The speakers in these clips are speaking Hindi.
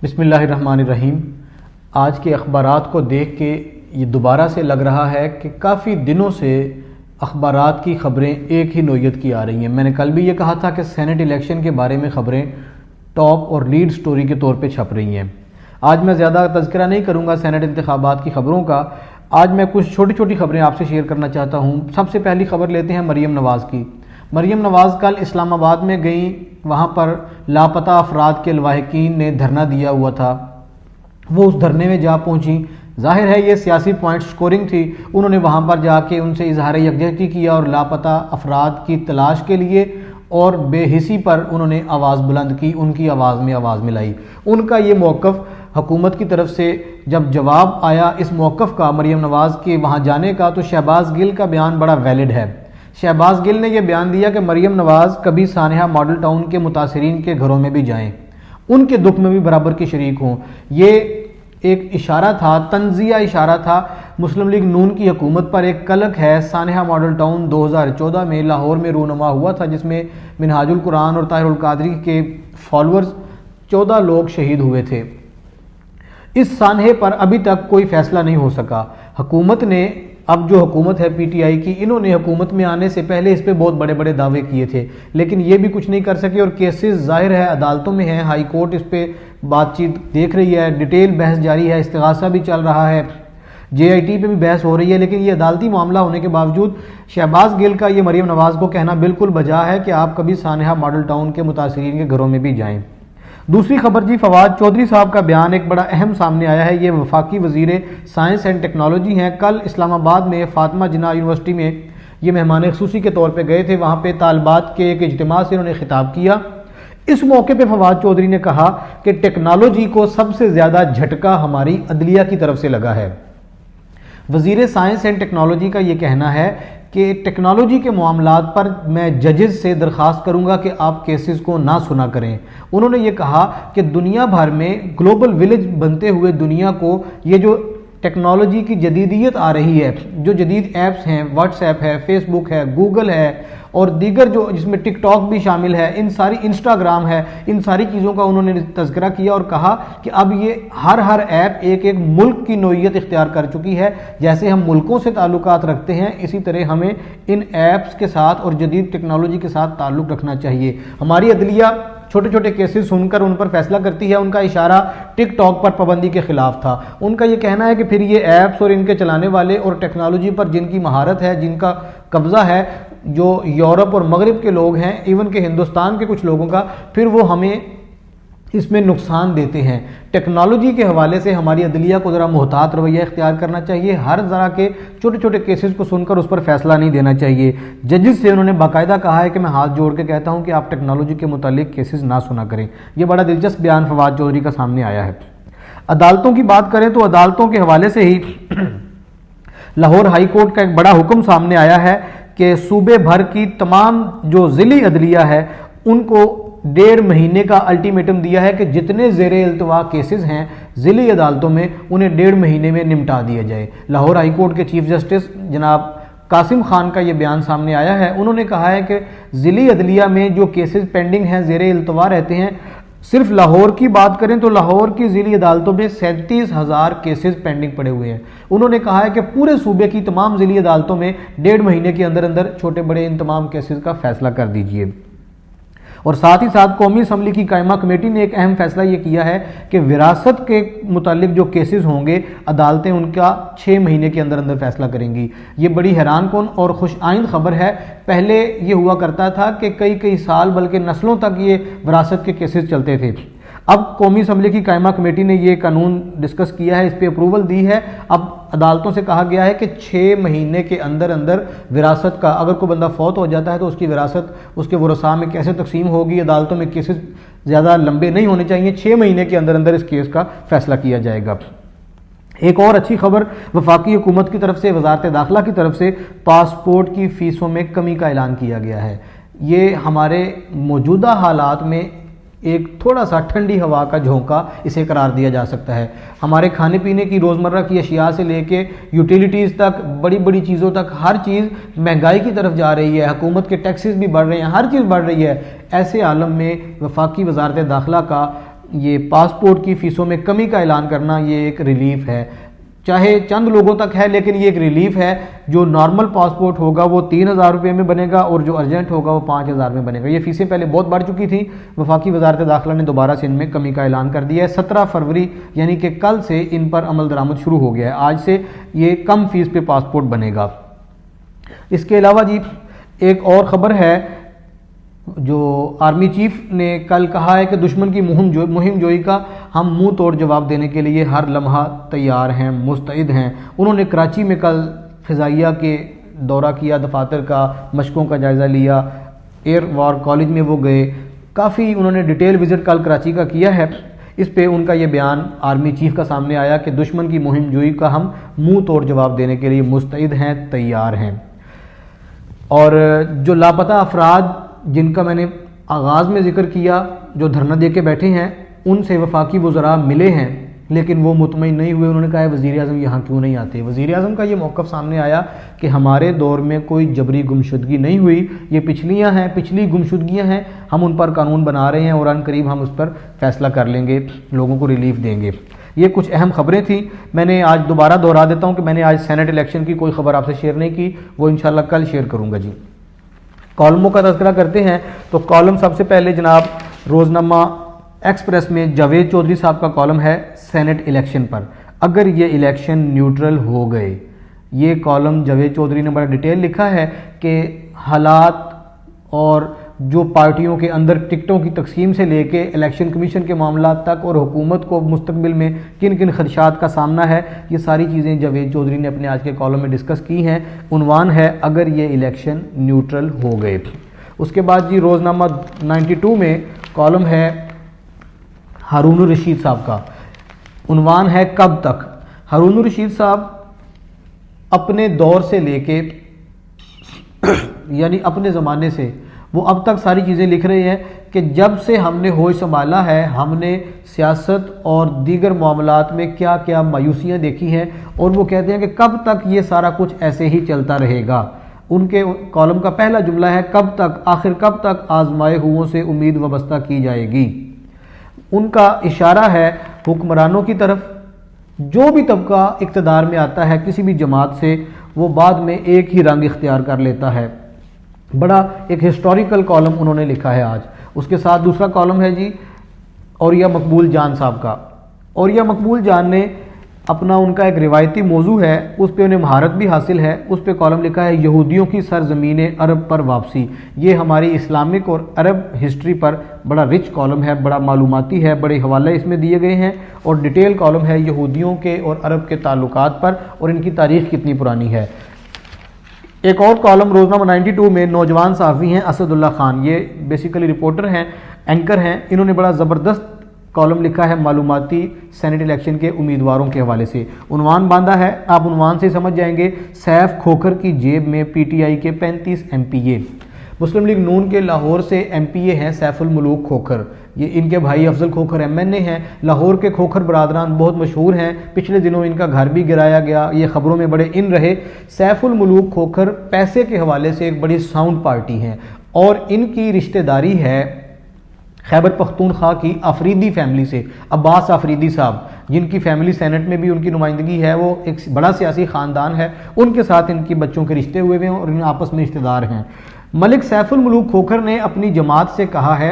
बिस्मिल्लाहिर्रहमानिर्रहीम। आज के अखबारात को देख के ये दोबारा से लग रहा है कि काफ़ी दिनों से अखबारात की ख़बरें एक ही नोयत की आ रही हैं। मैंने कल भी ये कहा था कि सेनेट इलेक्शन के बारे में ख़बरें टॉप और लीड स्टोरी के तौर पे छप रही हैं। आज मैं ज़्यादा तज़किरा नहीं करूँगा सेनेट इंतखाबात की ख़बरों का। आज मैं कुछ छोटी छोटी ख़बरें आपसे शेयर करना चाहता हूँ। सबसे पहली ख़बर लेते हैं मरीम नवाज़ की। मरीम नवाज़ कल इस्लामाबाद में गई, वहाँ पर लापता अफराद के लवाहिकीन ने धरना दिया हुआ था। वो उस धरने में जा पहुँची। जाहिर है ये सियासी पॉइंट स्कोरिंग थी। उन्होंने वहाँ पर जाके उनसे इजहार यकजहती किया और लापता अफराद की तलाश के लिए और बेहिसी पर उन्होंने आवाज़ बुलंद की, उनकी आवाज़ में आवाज़ मिलाई। उनका ये मौक़िफ़ हुकूमत की तरफ से जब जवाब आया इस मौक़िफ़ का, मरीम नवाज़ के वहाँ जाने का, तो शहबाज गिल का बयान बड़ा वैलिड है। शहबाज गिल ने यह बयान दिया कि मरीम नवाज़ कभी सानिया मॉडल टाउन के मुतासरीन के घरों में भी जाएं, उनके दुख में भी बराबर की शरीक हों। ये एक इशारा था, तंज़िया इशारा था मुस्लिम लीग नून की हुकूमत पर। एक कलक है, सानिया मॉडल टाउन 2014 में लाहौर में रूनुमा हुआ था, जिसमें मिनहाजुल कुरान और ताहिरुल कादरी के फॉलोअर्स 14 लोग शहीद हुए थे। इस सानहे पर अभी तक कोई फैसला नहीं हो सका। हुकूमत ने, अब जो हुकूमत है पीटीआई की, इन्होंने हुकूमत में आने से पहले इस पे बहुत बड़े बड़े दावे किए थे, लेकिन ये भी कुछ नहीं कर सके और केसेस जाहिर है अदालतों में हैं। हाई कोर्ट इस पे बातचीत देख रही है, डिटेल बहस जारी है, इस्तिगासा भी चल रहा है, JIT पे भी बहस हो रही है। लेकिन ये अदालती मामला होने के बावजूद शहबाज गिल का ये मरीम नवाज़ को कहना बिल्कुल बजा है कि आप कभी सानिया मॉडल टाउन के मुतासरीन के घरों में भी जाएं। दूसरी खबर जी, फवाद चौधरी साहब का बयान एक बड़ा अहम सामने आया है। ये वफाकी वजीर साइंस एंड टेक्नोलॉजी हैं। कल इस्लामाबाद में फातिमा जिन्ना यूनिवर्सिटी में ये मेहमान ख़ुसूसी के तौर पे गए थे। वहाँ पे तालिबात के एक इज्तिमा से उन्होंने खिताब किया। इस मौके पे फवाद चौधरी ने कहा कि टेक्नोलॉजी को सबसे ज़्यादा झटका हमारी अदलिया की तरफ से लगा है। वजीर साइंस एंड टेक्नोलॉजी का ये कहना है कि टेक्नोलॉजी के मामलात पर मैं जजेस से दरख्वास्त करूंगा कि आप केसेस को ना सुना करें। उन्होंने ये कहा कि दुनिया भर में ग्लोबल विलेज बनते हुए दुनिया को ये जो टेक्नोलॉजी की जदीदियत आ रही है, जो जदीद ऐप्स हैं, व्हाट्सएप है, फेसबुक है, गूगल है और दीगर जो जिसमें टिकटॉक भी शामिल है, इन सारी, इंस्टाग्राम है, इन सारी चीज़ों का उन्होंने तज़किरा किया और कहा कि अब ये हर ऐप एक एक मुल्क की नोयत इख्तियार कर चुकी है। जैसे हम मुल्कों से ताल्लुकात रखते हैं, इसी तरह हमें इन ऐप्स के साथ और जदीद टेक्नोलॉजी के साथ ताल्लुक़ रखना चाहिए। हमारी अदलिया छोटे छोटे केसेस सुनकर उन पर फैसला करती है। उनका इशारा टिकटॉक पर पाबंदी के खिलाफ था। उनका ये कहना है कि फिर ये ऐप्स और इनके चलाने वाले और टेक्नोलॉजी पर जिनकी महारत है, जिनका कब्जा है, जो यूरोप और मगरिब के लोग हैं, इवन के हिंदुस्तान के कुछ लोगों का, फिर वो हमें इसमें नुकसान देते हैं। टेक्नोलॉजी के हवाले से हमारी अदलिया को ज़रा मोहतात रवैया इख्तियार करना चाहिए। हर तरह के छोटे छोटे केसेस को सुनकर उस पर फैसला नहीं देना चाहिए। जजेस से उन्होंने बाकायदा कहा है कि मैं हाथ जोड़ के कहता हूं कि आप टेक्नोलॉजी के मुतालिक केसेस ना सुना करें। यह बड़ा दिलचस्प बयान फवाद चौधरी का सामने आया है। अदालतों की बात करें तो अदालतों के हवाले से ही लाहौर हाई कोर्ट का एक बड़ा हुक्म सामने आया है कि सूबे भर की तमाम जो ज़िली अदलिया है उनको 1.5 महीने का अल्टीमेटम दिया है कि जितने ज़ेरे इल्तवा केसेस हैं ज़िली अदालतों में, उन्हें 1.5 महीने में निपटा दिया जाए। लाहौर हाई कोर्ट के चीफ जस्टिस जनाब कासिम खान का ये बयान सामने आया है। उन्होंने कहा है कि ज़िली अदलिया में जो केसेस पेंडिंग हैं, ज़ेरे इल्तवा रहते हैं, सिर्फ लाहौर की बात करें तो लाहौर की ज़िली अदालतों में 37,000 केसेस पेंडिंग पड़े हुए हैं। उन्होंने कहा है कि पूरे सूबे की तमाम ज़िली अदालतों में 1.5 महीने के अंदर अंदर छोटे बड़े इन तमाम केसेस का फैसला कर दीजिए। और साथ ही साथ कौमी असम्बली की कायमा कमेटी ने एक अहम फैसला ये किया है कि विरासत के मुतालिक जो केसेस होंगे, अदालतें उनका 6 महीने के अंदर अंदर फैसला करेंगी। ये बड़ी हैरान कौन और खुश आइंद खबर है। पहले ये हुआ करता था कि कई साल बल्कि नस्लों तक ये विरासत के केसेस चलते थे। अब कौमी असम्बली की कायमा कमेटी ने ये कानून डिस्कस किया है, इस पर अप्रूवल दी है। अब अदालतों से कहा गया है कि 6 महीने के अंदर अंदर विरासत का, अगर कोई बंदा फौत हो जाता है तो उसकी विरासत उसके वरसा में कैसे तकसीम होगी। अदालतों में केसेस ज़्यादा लंबे नहीं होने चाहिए, 6 महीने के अंदर अंदर इस केस का फैसला किया जाएगा। एक और अच्छी खबर वफाकी हुकूमत की तरफ से, वजारत दाखिला की तरफ से पासपोर्ट की फ़ीसों में कमी का ऐलान किया गया है। ये हमारे मौजूदा हालात में एक थोड़ा सा ठंडी हवा का झोंका इसे करार दिया जा सकता है। हमारे खाने पीने की रोज़मर्रा की अशिया से लेके यूटिलिटीज़ तक, बड़ी बड़ी चीज़ों तक, हर चीज़ महंगाई की तरफ जा रही है। हुकूमत के टैक्सेस भी बढ़ रहे हैं, हर चीज़ बढ़ रही है। ऐसे आलम में वफाकी वजारत दाखिला का ये पासपोर्ट की फ़ीसों में कमी का ऐलान करना ये एक रिलीफ है, चाहे चंद लोगों तक है लेकिन ये एक रिलीफ है। जो नॉर्मल पासपोर्ट होगा वो 3,000 रुपये में बनेगा और जो अर्जेंट होगा वो 5,000 में बनेगा। ये फ़ीसें पहले बहुत बढ़ चुकी थी। वफाकी वजारत दाखिला ने दोबारा से इनमें कमी का ऐलान कर दिया है। 17 फरवरी यानी कि कल से इन पर अमल दरामद शुरू हो गया है। आज से ये कम फीस पे पासपोर्ट बनेगा। इसके अलावा जी एक और ख़बर है, जो आर्मी चीफ ने कल कहा है कि दुश्मन की मुहिम जोई का हम मुंह तोड़ जवाब देने के लिए हर लम्हा तैयार हैं, मुस्तैद हैं। उन्होंने कराची में कल फ़िज़ाइया के दौरा किया, दफातर का मशकों का जायज़ा लिया, एयर वॉर कॉलेज में वो गए, काफ़ी उन्होंने डिटेल विज़िट कल कराची का किया है। इस पे उनका ये बयान आर्मी चीफ का सामने आया कि दुश्मन की मुहिम जोई का हम मुंह तोड़ जवाब देने के लिए मुस्तैद हैं, तैयार हैं। और जो लापता अफराद जिनका मैंने आगाज़ में ज़िक्र किया, जो धरना दे के बैठे हैं, उनसे वफाकी वज़रा मिले हैं लेकिन वो मुतमईन नहीं हुए। उन्होंने कहा है वज़ीर आज़म यहाँ क्यों नहीं आते। वज़ीर आज़म का ये मौक़िफ़ सामने आया कि हमारे दौर में कोई जबरी गुमशुदगी नहीं हुई, ये पिछली गुमशुदगियाँ हैं, हम उन पर कानून बना रहे हैं और अनकरीब हम उस पर फ़ैसला कर लेंगे, लोगों को रिलीफ देंगे। ये कुछ अहम ख़बरें थी। मैंने आज दोबारा दोहरा देता हूँ कि मैंने आज सेनेट इलेक्शन की कोई ख़बर आपसे शेयर नहीं की, वो इंशाल्लाह कल शेयर करूँगा जी। कॉलमों का तज़किरा करते हैं तो कॉलम सबसे पहले जनाब रोज़नामा एक्सप्रेस में जावेद चौधरी साहब का कॉलम है सेनेट इलेक्शन पर, अगर ये इलेक्शन न्यूट्रल हो गए। ये कॉलम जावेद चौधरी ने बड़ा डिटेल लिखा है कि हालात और जो पार्टियों के अंदर टिकटों की तकसीम से लेके इलेक्शन कमीशन के मामला तक और हुकूमत को मुस्तकबिल में किन किन खदशात का सामना है, ये सारी चीज़ें जावेद चौधरी ने अपने आज के कॉलम में डिस्कस की हैं। उन्वान है अगर ये इलेक्शन न्यूट्रल हो गए। उसके बाद जी रोज़नामा 92 में कॉलम है हारून रशीद साहब का, उन्वान है कब तक। हारून रशीद साहब अपने दौर से लेके यानी अपने ज़माने से वो अब तक सारी चीज़ें लिख रहे हैं कि जब से हमने होश संभाला है हमने सियासत और दीगर मामलात में क्या क्या मायूसियाँ देखी हैं, और वो कहते हैं कि कब तक ये सारा कुछ ऐसे ही चलता रहेगा। उनके कॉलम का पहला जुमला है कब तक, आखिर कब तक आजमाए हुओं से उम्मीद वाबस्ता की जाएगी। उनका इशारा है हुक्मरानों की तरफ। जो भी तबका इक़्तिदार में आता है किसी भी जमात से, वो बाद में एक ही रंग इख्तियार कर लेता है। बड़ा एक हिस्टोरिकल कॉलम उन्होंने लिखा है आज। उसके साथ दूसरा कॉलम है जी औरिया मकबूल जान साहब का। औरिया मकबूल जान ने अपना, उनका एक रिवायती मौजू है, उस पर उन्हें महारत भी हासिल है। उस पर कॉलम लिखा है यहूदियों की सरजमीन अरब पर वापसी। ये हमारी इस्लामिक और अरब हिस्ट्री पर बड़ा रिच कॉलम है, बड़ा मालूमाती है, बड़े हवाले इसमें दिए गए हैं और डिटेल कॉलम है यहूदियों के और अरब के ताल्लुकात पर और इनकी तारीख़ कितनी पुरानी है। एक और कॉलम रोज़नामा 92 में नौजवान सहाफ़ी हैं असदुल्ला खान, ये बेसिकली रिपोर्टर हैं, एंकर हैं। इन्होंने बड़ा ज़बरदस्त कॉलम लिखा है मालूमाती सेनेट इलेक्शन के उम्मीदवारों के हवाले से। उन्वान बांधा है, आप उन्वान से समझ जाएंगे, सैफ खोखर की जेब में पीटीआई के 35 MPA। मुस्लिम लीग नून के लाहौर से MPA हैं सैफुल मुलूक खोखर, ये इनके भाई अफजल खोखर MNA हैं। लाहौर के खोखर बरादरान बहुत मशहूर हैं, पिछले दिनों इनका घर भी गिराया गया, ये खबरों में बड़े इन रहे। सैफुल मुलूक खोखर पैसे के हवाले से एक बड़ी साउंड पार्टी हैं और इनकी रिश्तेदारी है खैबर पख्तूनख्वा की अफरीदी फैमिली से। अब्बास अफरीदी साहब, जिनकी फैमिली सेनेट में भी उनकी नुमाइंदगी है, वो एक बड़ा सियासी ख़ानदान है, उनके साथ इनकी बच्चों के रिश्ते हुए हैं और इन आपस में रिश्तेदार हैं। मलिक सैफुल मुलूक खोखर ने अपनी जमात से कहा है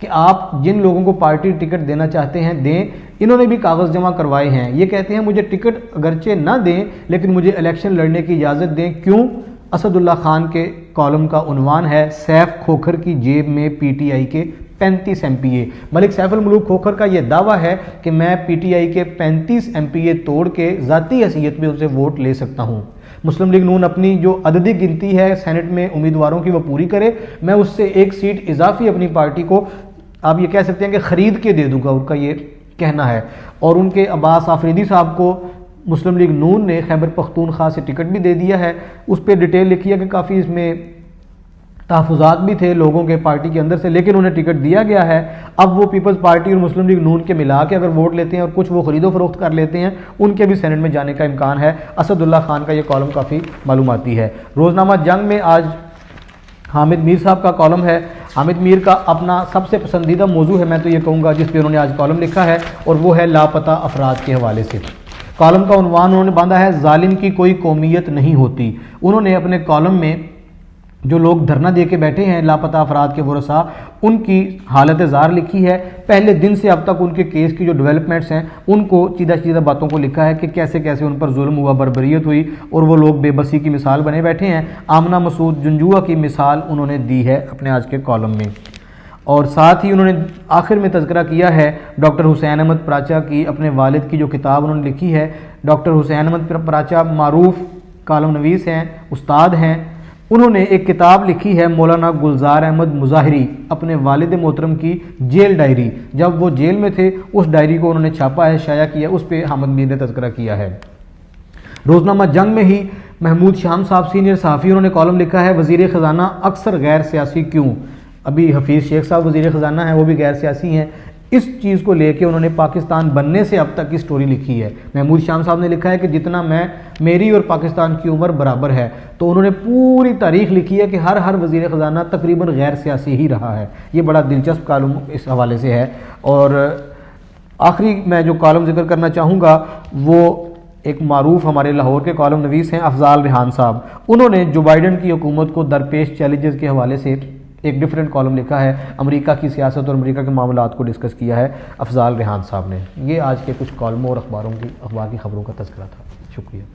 कि आप जिन लोगों को पार्टी टिकट देना चाहते हैं दें। इन्होंने भी कागज़ जमा करवाए हैं। ये कहते हैं मुझे टिकट अगरचे ना दें लेकिन मुझे इलेक्शन लड़ने की इजाज़त दें। क्यों? असदुल्ला खान के कॉलम का उन्वान है सैफ खोखर की जेब में पीटीआई के 35 MPA। मलिक सैफुल मुलूक खोखर का यह दावा है कि मैं पीटीआई के 35 MPA तोड़ के ज़ाती हैसियत में उनसे वोट ले सकता हूँ। मुस्लिम लीग नून अपनी जो अददी गिनती है सेनेट में उम्मीदवारों की वो पूरी करे, मैं उससे एक सीट इजाफी अपनी पार्टी को, आप ये कह सकते हैं कि ख़रीद के दे दूंगा, उनका ये कहना है। और उनके अब्बास आफरीदी साहब को मुस्लिम लीग नून ने खैबर पख्तूनख्वा से टिकट भी दे दिया है। उस पर डिटेल लिखी है कि काफ़ी इसमें तहफ़्फ़ुज़ात भी थे लोगों के पार्टी के अंदर से, लेकिन उन्हें टिकट दिया गया है। अब वो पीपल्स पार्टी और मुस्लिम लीग नून के मिला के अगर वोट लेते हैं और कुछ वो ख़रीदो फरोख्त कर लेते हैं, उनके भी सेनेट में जाने का इम्कान है। असदुल्ला खान का ये कॉलम काफ़ी मालूमाती है। रोज़नामा जंग में आज हामिद मीर साहब का कॉलम है, हामिद मीर का अपना सबसे पसंदीदा मौजू है, मैं तो ये कहूँगा, जिस पे उन्होंने आज कॉलम लिखा है, और वो है लापता अफराद के हवाले से। कॉलम का उन्वान उन्होंने बांधा है जालिम की कोई कौमियत नहीं होती। उन्होंने अपने कॉलम में जो लोग धरना दे के बैठे हैं लापता अफराद के वरसा, उनकी हालत ज़ार लिखी है। पहले दिन से अब तक उनके केस की जो डेवलपमेंट्स हैं उनको सीधा सीधा बातों को लिखा है कि कैसे कैसे उन पर जुल्म हुआ, बर्बरियत हुई और वो लोग बेबसी की मिसाल बने बैठे हैं। आमना मसूद जुंजुआ की मिसाल उन्होंने दी है अपने आज के कॉलम में। और साथ ही उन्होंने आखिर में तज़किरा किया है डॉक्टर हुसैन अहमद पराचा की, अपने वालिद की जो किताब उन्होंने लिखी है। डॉक्टर हुसैन अहमद पराचा मारूफ कॉलम नवीस हैं, उस्ताद हैं। उन्होंने एक किताब लिखी है मौलाना गुलजार अहमद मुजाहिरी, अपने वालिद मोहतरम की जेल डायरी। जब वो जेल में थे उस डायरी को उन्होंने छापा है, शाया किया, उस पर हामिद मीर ने तज़किरा किया है। रोज़नामा जंग में ही महमूद शाम साहब सीनियर सहाफ़ी, उन्होंने कॉलम लिखा है वज़ीर ख़जाना अक्सर गैर सियासी क्यों। अभी हफीज़ शेख साहब वज़ीर ख़जाना हैं, वो भी गैर सियासी हैं। इस चीज़ को लेके उन्होंने पाकिस्तान बनने से अब तक की स्टोरी लिखी है। महमूद शाम साहब ने लिखा है कि जितना मेरी और पाकिस्तान की उम्र बराबर है, तो उन्होंने पूरी तारीख लिखी है कि हर वज़ीर ख़जाना तकरीबन गैर सियासी ही रहा है। ये बड़ा दिलचस्प कॉलम इस हवाले से है। और आखिरी मैं जो कॉलम जिक्र करना चाहूँगा वो एक मारूफ हमारे लाहौर के कॉलम नवीस हैं अफजाल रेहान साहब। उन्होंने जो बाइडन की हुकूमत को दरपेश चैलेंजेस के हवाले से एक डिफरेंट कॉलम लिखा है, अमेरिका की सियासत और अमेरिका के मामलात को डिस्कस किया है अफजाल रेहान साहब ने। ये आज के कुछ कॉलमों और अखबार की खबरों का तज़किरा था। शुक्रिया।